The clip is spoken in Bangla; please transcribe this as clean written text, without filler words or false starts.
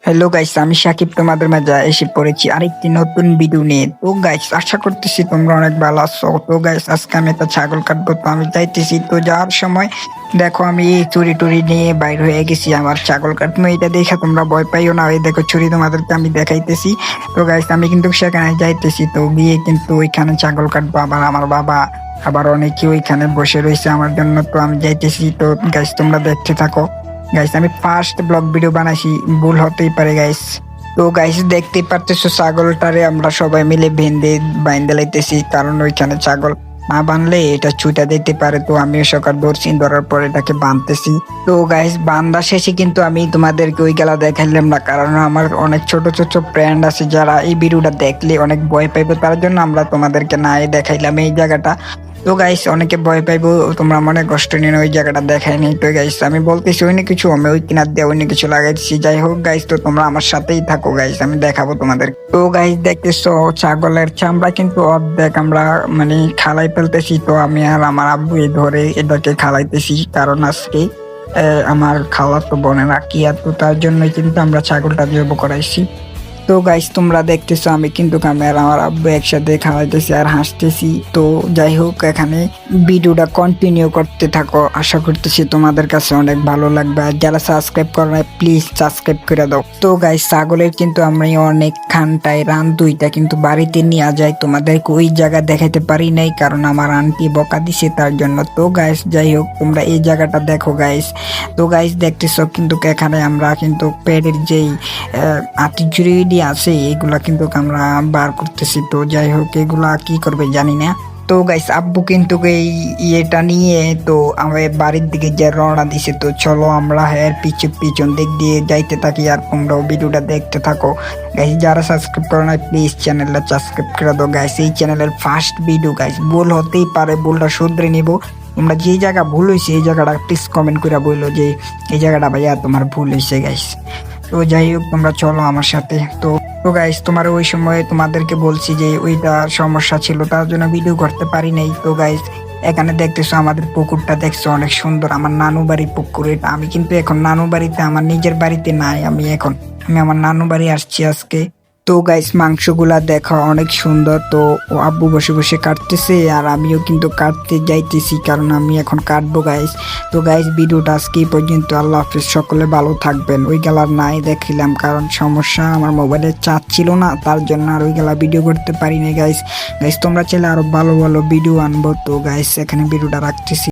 হ্যালো গাইস, আমি সাকিব তোমাদের মাঝে এসে পড়েছি আরেকটি নতুন ভিডিও নিয়ে। তো গাইস, আশা করতেছি তোমরা অনেক ভালো আছো। তো গাইস, আজকে আমি একটা ছাগল কাটবো, তো আমি যাইতেছি। তো যাওয়ার সময় দেখো আমি চুরি টুরি নিয়ে বাইর হয়ে গেছি আমার ছাগল কাটবো। এটা দেখে তোমরা ভয় পাইও না, এই দেখো ছুরি তোমাদেরকে আমি দেখাইতেছি। তো গাইস, আমি কিন্তু সেখানে যাইতেছি, তো গিয়ে কিন্তু ওইখানে ছাগল কাটবো। আবার আমার বাবা আবার অনেকে ওইখানে বসে রয়েছে আমার জন্য। তো আমি যাইতেছি। তো গাইস, তোমরা দেখতে থাকো। গাইস, আমি ফার্স্ট ব্লগ ভিডিও বানাইছি, ভুল হতেই পারে গাইস। তো গাইস, দেখতেই পারতেছো ছাগলটারে আমরা সবাই মিলে বেঁধে বাইন্ধে লাইতেছি, কারণ ওইখানে ছাগল না বানলে এটা ছুটা দিতে পারে। তো আমিও সকাল ধরছি, ধরার পর এটাকে বাঁধতেছি। তো গাইস, বান্ধা শেষে কিন্তু আমি তোমাদেরকে ওই গেলা দেখাইলাম না, কারণ আমার অনেক ছোট ছোট ফ্রেন্ড আছে যারা এই ভিডিওটা দেখলে অনেক ভয় পাইবে, তার জন্য আমরা তোমাদেরকে নাই দেখাইলাম এই জায়গাটা। তো গাইস, অনেকে ভয় পাইবো, তোমরা মনে কষ্ট নিয়ে ওই জায়গাটা দেখাই নাই। তো গাইস, আমি বলতেছি অন্য কিছু আমি ওই কিনার দিয়ে অন্য কিছু লাগাইছি। যাই হোক গাইস, তো তোমরা আমার সাথেই থাকো গাইস, আমি দেখাবো তোমাদের। তো গাইস, দেখতেছো ছাগলের চামড়া কিন্তু অর্ধেক আমরা মানে খালাই ফেলতেছি। তো আমি আর আমার আব্বু ধরে এটাকে খালাইতেছি, কারণ আজকে আমার খালাতো বোনেরা কি আর, তো তার জন্যই কিন্তু আমরা ছাগলটা জব করাইছি। তো গাইস, তোমরা দেখতেছো আমি কিন্তু ক্যামেরা আমার আব্বু একসাথে খাওয়াইতেছি আর হাসতেছি। তো যাই হোক, এখানে ভিডিওটা কন্টিনিউ করতে থাকো, আশা করতেছি তোমাদের কাছে অনেক ভালো লাগবে। আর যারা সাবস্ক্রাইব করো না, প্লিজ সাবস্ক্রাইব করে দাও। তো গাইস, ছাগলের কিন্তু আমি অনেক খানটাই রান দুইটা কিন্তু বাড়িতে নিয়ে যাই, তোমাদেরকে ওই জায়গা দেখাইতে পারি নাই, কারণ আমার আন্টি বকা দিছে তার জন্য। তো গাইস, যাই হোক, তোমরা এই জায়গাটা দেখো গাইস। তো গাইস, দেখতেছো কিন্তু এখানে আমরা কিন্তু পেটের যেই আটিচুরি আছে এগুলা কিন্তু আমরা বার করতেছি। তো যাই হোক, এগুলা কি করবে জানি না। তো গাইস, আব্বু কিন্তু এই ইয়েটা নিয়ে তো আমার বাড়ির দিকে যে রওনা দিছে। তো চলো আমরা এর পিছন দিক দিয়ে যাইতে থাকি, আর তোমরাও ভিডিওটা দেখতে থাকো গাইস। যারা সাবস্ক্রাইব করো না, প্লিজ চ্যানেলটা সাবস্ক্রাইব করে দাও গাইস। এই চ্যানেলের ফার্স্ট ভিডিও গাইস, ভুল হতেই পারে, ভুলটা শুধরে নিব। তোমরা যে জায়গা ভুল হয়েছে এই জায়গাটা প্লিজ কমেন্ট করে বললো যে এই জায়গাটা ভাইয়া তোমার ভুল হয়েছে গাইস। তো যাই হোক, তোমরা চলো আমার সাথে। তো তো গাইস, তোমার ওই সময় তোমাদেরকে বলছি যে ওইটা সমস্যা ছিল, তার জন্য ভিডিও করতে পারি নাই। তো গাইস, এখানে দেখতেছো আমাদের পুকুরটা, দেখছো অনেক সুন্দর, আমার নানু বাড়ির পুকুর এটা। আমি কিন্তু এখন নানু বাড়িতে, আমার নিজের বাড়িতে নাই, আমি আমার নানু বাড়ি আসছি আজকে। তো গাইস, মাংসগুলা দেখা অনেক সুন্দর। তো ও আব্বু বসে বসে কাটতেছে আর আমিও কিন্তু কাটতে যাইতেছি, কারণ আমি এখন কাটবো গাইস। তো গাইস, ভিডিওটা আজকে এই পর্যন্ত। আল্লাহ হাফিজ, সকলে ভালো থাকবেন। ওই গেলার নাই দেখিলাম, কারণ সমস্যা আমার মোবাইলে চার্জ ছিল না, তার জন্য আর ওই গেলা ভিডিও করতে পারিনি গাইস। গাইস, তোমরা চাইলে আরো ভালো ভালো ভিডিও আনবো। তো গাইস, এখানে ভিডিওটা রাখতেছি।